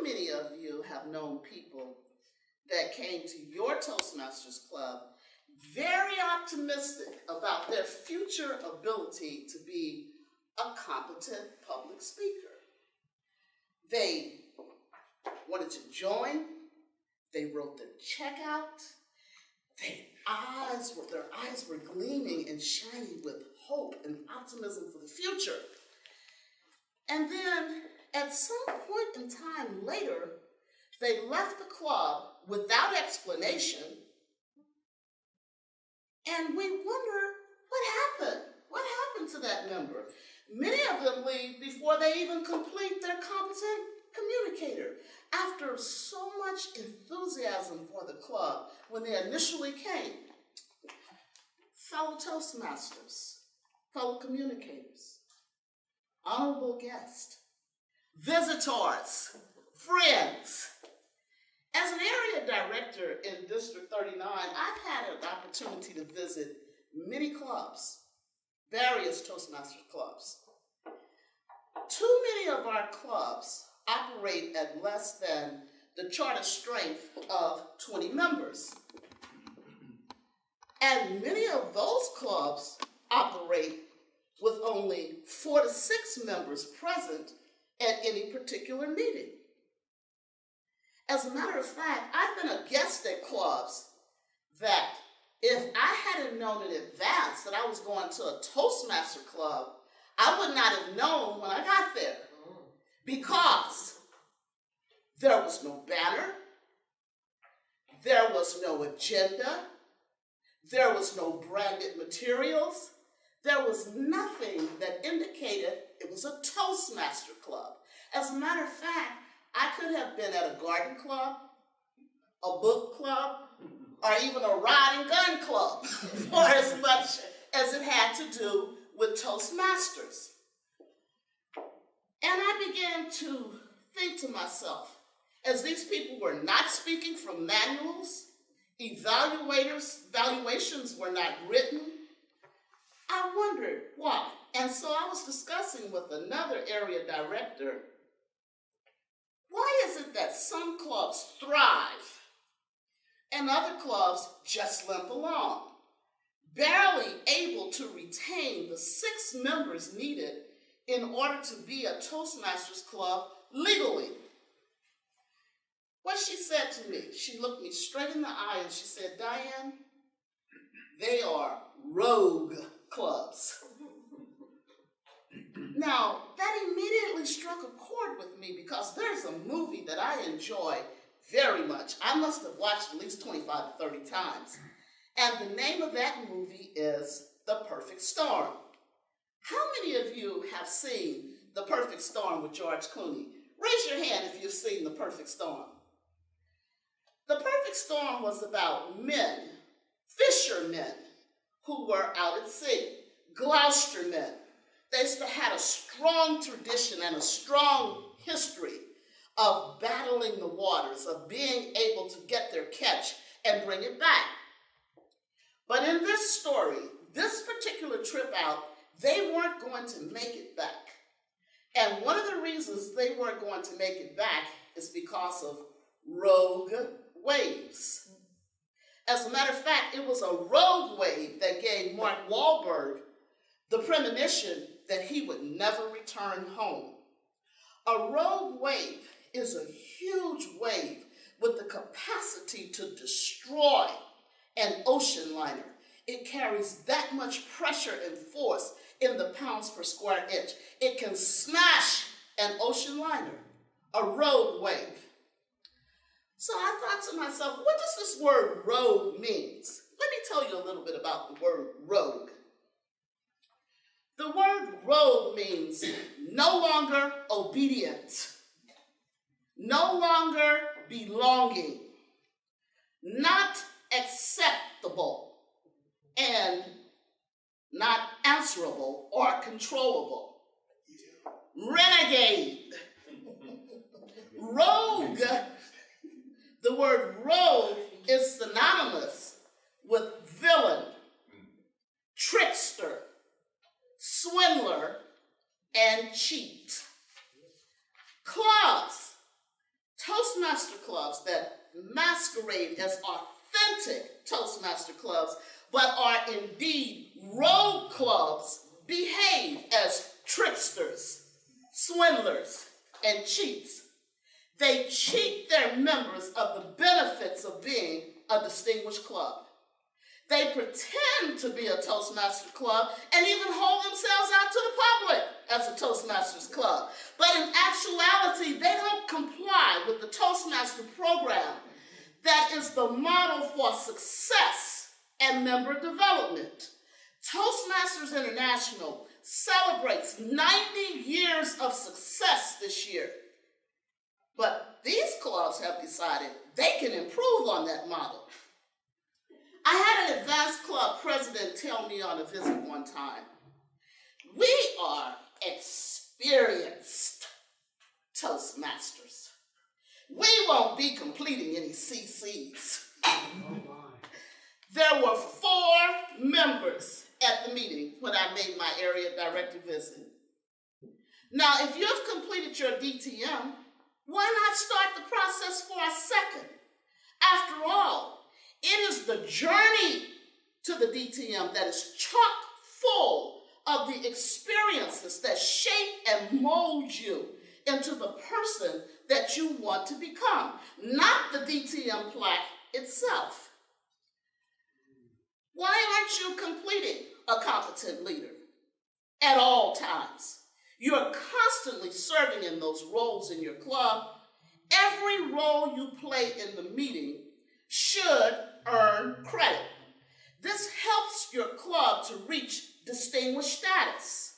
many of you have known people that came to your Toastmasters Club very optimistic about their future ability to be a competent public speaker? They wanted to join, they wrote their check out, their eyes were gleaming and shining with hope and optimism for the future. And then at some point in time later, they left the club without explanation, and we wonder what happened. What happened to that member? Many of them leave before they even complete their competent communicator. After so much enthusiasm for the club when they initially came, fellow Toastmasters, fellow communicators, honorable guests, visitors, friends. As an area director in District 39, I've had an opportunity to visit many clubs, various Toastmasters clubs. Too many of our clubs operate at less than the charter strength of 20 members. And many of those clubs operate with only 4 to 6 members present at any particular meeting. As a matter of fact, I've been a guest at clubs that if I hadn't known in advance that I was going to a Toastmaster club, I would not have known when I got there, because there was no banner, there was no agenda, there was no branded materials, there was nothing that indicated it was a Toastmaster club. As a matter of fact, I could have been at a garden club, a book club, or even a rod and gun club for as much as it had to do with Toastmasters. And I began to think to myself, as these people were not speaking from manuals, evaluations were not written, I wondered why. And so I was discussing with another area director, why is it that some clubs thrive and other clubs just limp along, barely able to retain the 6 members needed in order to be a Toastmasters club legally? What she said to me, she looked me straight in the eye and she said, Diane, they are rogue clubs. Now, that immediately struck a chord with me, because there's a movie that I enjoy very much. I must have watched at least 25 to 30 times. And the name of that movie is The Perfect Storm. How many of you have seen The Perfect Storm with George Clooney? Raise your hand if you've seen The Perfect Storm. The Perfect Storm was about men, fishermen, who were out at sea, Gloucestermen. They had a strong tradition and a strong history of battling the waters, of being able to get their catch and bring it back. But in this story, this particular trip out, they weren't going to make it back. And one of the reasons they weren't going to make it back is because of rogue waves. As a matter of fact, it was a rogue wave that gave Mark Wahlberg the premonition that he would never return home. A rogue wave is a huge wave with the capacity to destroy an ocean liner. It carries that much pressure and force in the pounds per square inch. It can smash an ocean liner, a rogue wave. So I thought to myself, what does this word rogue mean? Let me tell you a little bit about the word rogue. The word rogue means no longer obedient, no longer belonging, not acceptable, and not answerable or controllable. Renegade. Rogue. The word rogue is synonymous with villain, trickster, swindler, and cheat. Clubs, Toastmaster clubs that masquerade as authentic Toastmaster clubs, but are indeed rogue clubs, behave as tricksters, swindlers, and cheats. They cheat their members of the benefits of being a distinguished club. They pretend to be a Toastmaster club and even hold themselves out to the public as a Toastmasters club. But in actuality, they don't comply with the Toastmaster program that is the model for success and member development. Toastmasters International celebrates 90 years of success this year. But these clubs have decided they can improve on that model. I had an advanced club president tell me on a visit one time, "We are experienced Toastmasters. We won't be completing any CCs." There were 4 members at the meeting when I made my area director visit. Now, if you've completed your DTM, why not start the process for a second? After all, it is the journey to the DTM that is chock full of the experiences that shape and mold you into the person that you want to become, not the DTM plaque itself. Why aren't you completing a competent leader at all times? You're constantly serving in those roles in your club. Every role you play in the meeting should earn credit. This helps your club to reach distinguished status.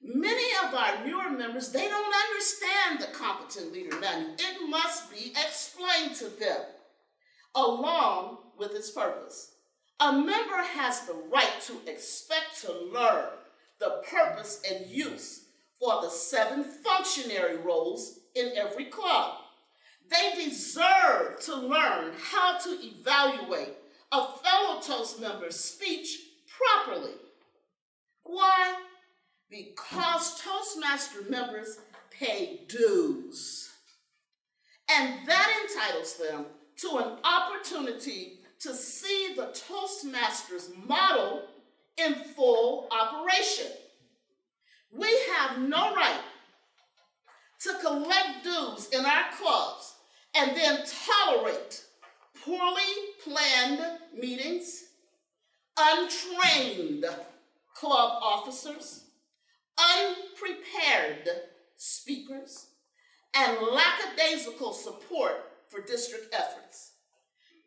Many of our newer members, they don't understand the competent leader manual. It must be explained to them, along with its purpose. A member has the right to expect to learn the purpose and use for the 7 functionary roles in every club. They deserve to learn how to evaluate a fellow Toast member's speech properly. Why? Because Toastmaster members pay dues. And that entitles them to an opportunity to see the Toastmasters model in full operation. We have no right to collect dues in our clubs and then tolerate poorly planned meetings, untrained club officers, unprepared speakers, and lackadaisical support for district efforts.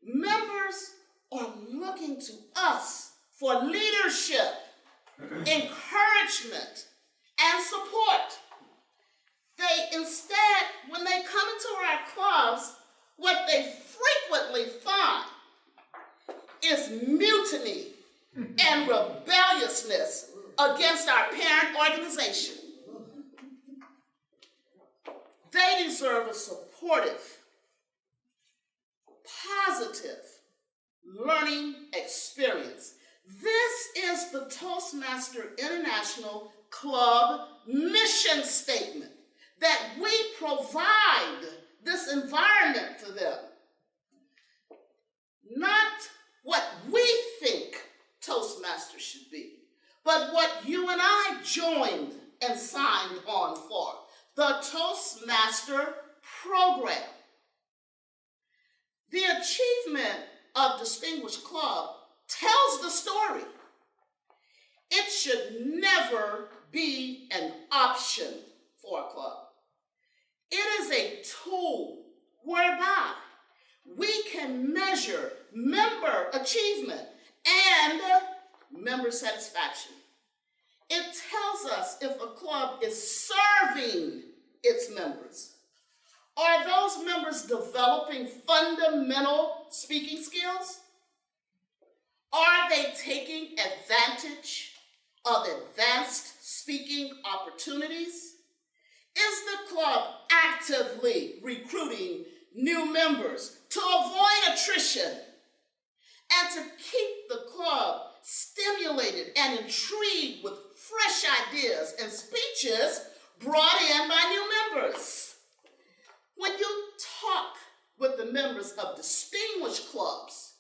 Members are looking to us for leadership, encouragement, and support. They instead, when they come into our clubs, what they frequently find is mutiny and rebelliousness against our parent organization. They deserve a supportive, positive learning experience. This is the Toastmaster International Club mission statement, that we provide this environment for them. Not what we think Toastmasters should be, but what you and I joined and signed on for, the Toastmaster program. The achievement of Distinguished Club tells the story. It should never be an option for a club. It is a tool whereby we can measure member achievement and member satisfaction. It tells us if a club is serving its members. Are those members developing fundamental speaking skills? Are they taking advantage of advanced speaking opportunities? Is the club actively recruiting new members to avoid attrition and to keep the club stimulated and intrigued with fresh ideas and speeches brought in by new members? When you talk with the members of distinguished clubs,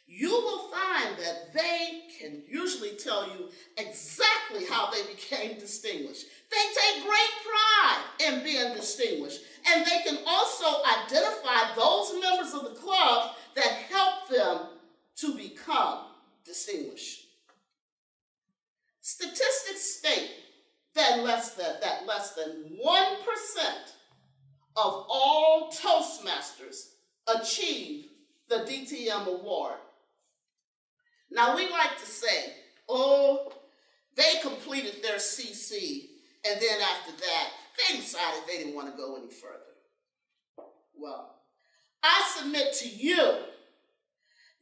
you will find that they can usually tell you exactly how they became distinguished. They take great pride in being distinguished, and they can also identify those members of the club that help them to become distinguished. Statistics state that less than 1% of all Toastmasters achieve the DTM award. Now, we like to say, oh, they completed their CC, and then after that, they decided they didn't want to go any further. Well, I submit to you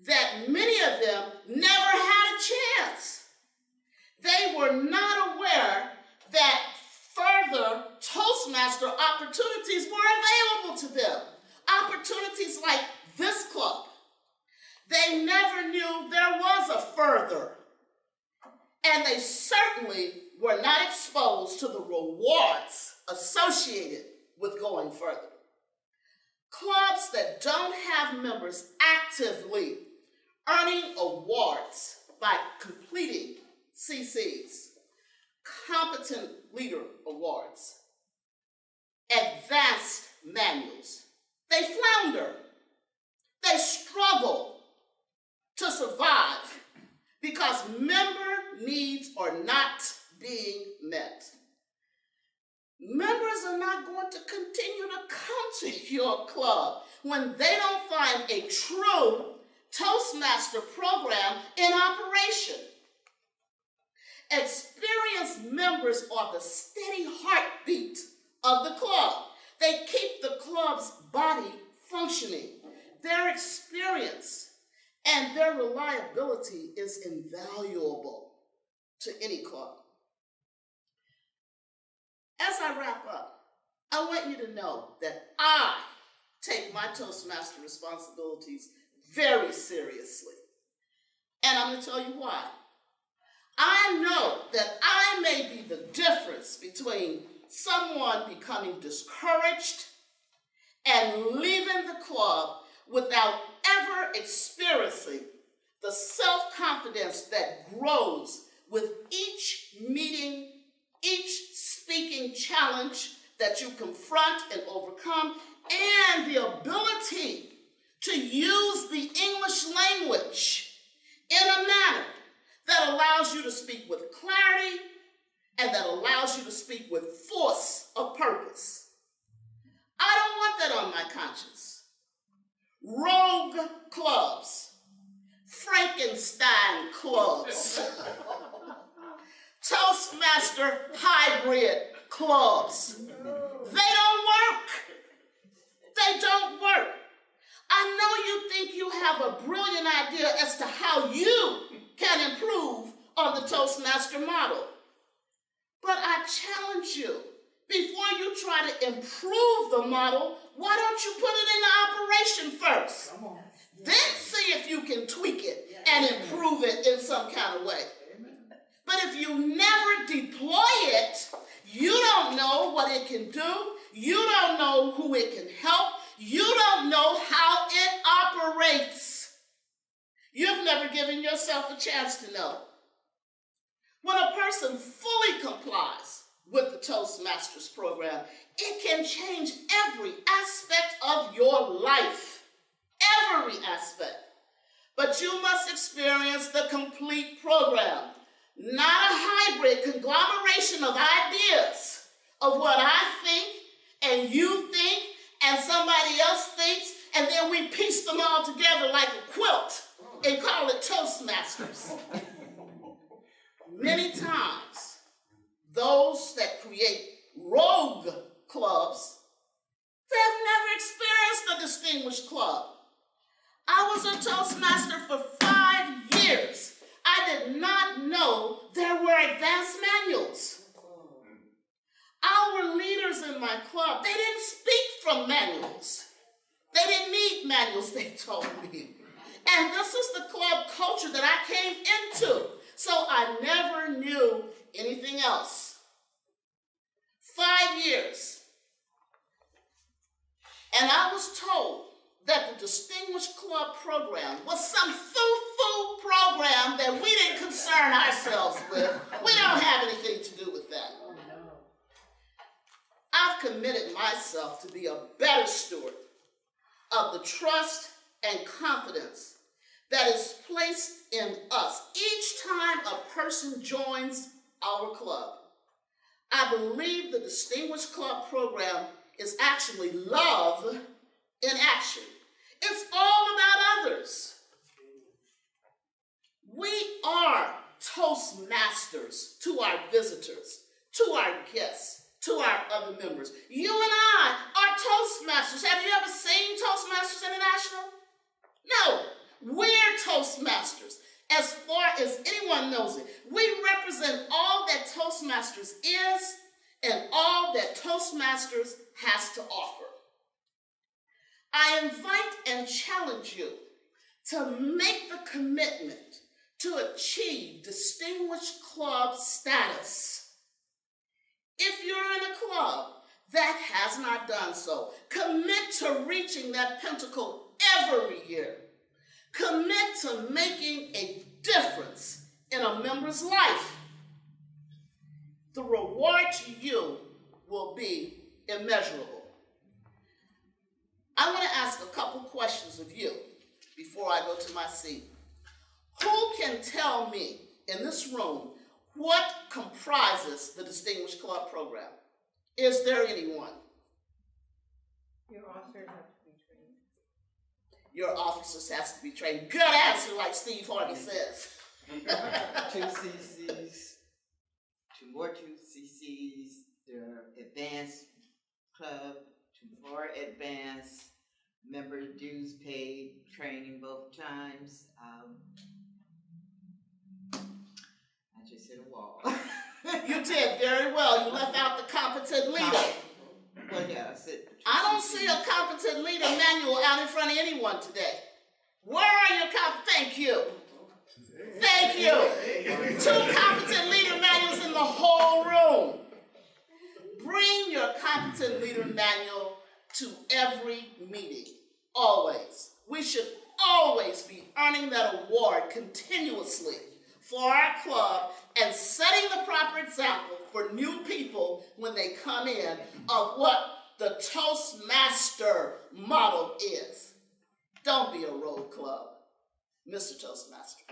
that many of them never had a chance. They were not aware that further Toastmaster opportunities were available to them. Opportunities like this club. They never knew there was a further. And they certainly were not exposed to the rewards associated with going further. Clubs that don't have members actively earning awards by completing CCs, Competent Leader Awards, advanced manuals, they flounder. They struggle to survive because member needs are not being met. Members are not going to continue to come to your club when they don't find a true Toastmaster program in operation. Experienced members are the steady heartbeat of the club. They keep the club's body functioning. Their experience and their reliability is invaluable to any club. As I wrap up, I want you to know that I take my Toastmaster responsibilities very seriously. And I'm going to tell you why. I know that I may be the difference between someone becoming discouraged and leaving the club without ever experiencing the self-confidence that grows with each meeting, each speaking challenge that you confront and overcome, and the ability to use the English language in a manner that allows you to speak with clarity and that allows you to speak with force of purpose. I don't want that on my conscience. Rogue clubs, Frankenstein clubs, Toastmaster hybrid clubs. They don't work. They don't work. I know you think you have a brilliant idea as to how you can improve on the Toastmaster model. But I challenge you, before you try to improve the model, why don't you put it into operation first? Then see if you can tweak it and improve it in some kind of way. But if you never deploy it, you don't know what it can do. You don't know who it can help. You don't know how it operates. You've never given yourself a chance to know. When a person fully complies with the Toastmasters program, it can change every aspect of your life. Every aspect. But you must experience the complete program, not a hybrid conglomeration of ideas of what I think and you think and somebody else thinks, and then we piece them all together like a quilt and call it Toastmasters. Many times, those that create rogue clubs, they've never experienced a distinguished club. I was a Toastmaster for 5 years. I did not know there were advanced manuals. Our leaders in my club, they didn't speak from manuals. They didn't need manuals, they told me. And this is the club culture that I came into. So I never knew anything else. 5 years. And I was told that the Distinguished Club program was some foo-foo program that we didn't concern ourselves with. We don't have anything to do with that. I've committed myself to be a better steward of the trust and confidence that is placed in us each time a person joins our club. I believe the Distinguished Club program is actually love in action. It's all about others. We are Toastmasters to our visitors, to our guests, to our other members. You and I are Toastmasters. Have you ever seen Toastmasters International? No, we're Toastmasters. As far as anyone knows it, we represent all that Toastmasters is and all that Toastmasters has to offer. I invite and challenge you to make the commitment to achieve Distinguished Club status. If you're in a club that has not done so, commit to reaching that pinnacle every year. Commit to making a difference in a member's life. The reward to you will be immeasurable. I want to ask a couple questions of you before I go to my seat. Who can tell me in this room what comprises the Distinguished Club program? Is there anyone? Your officers have to be trained. Your officers have to be trained. Good answer, like Steve Harvey says. 2 CCs, 2 more 2 CCs, the advanced club, 2 more advanced, member dues paid, training both times. I just hit a wall. You did very well. You left out the competent leader. Well, yeah, I said. I don't see a competent leader manual out in front of anyone today. Where are your Thank you. Thank you. 2 competent leader manuals in the whole room. Bring your competent leader manual to every meeting. Always. We should always be earning that award continuously for our club and setting the proper example for new people when they come in of what the Toastmaster model is. Don't be a road club, Mr. Toastmaster.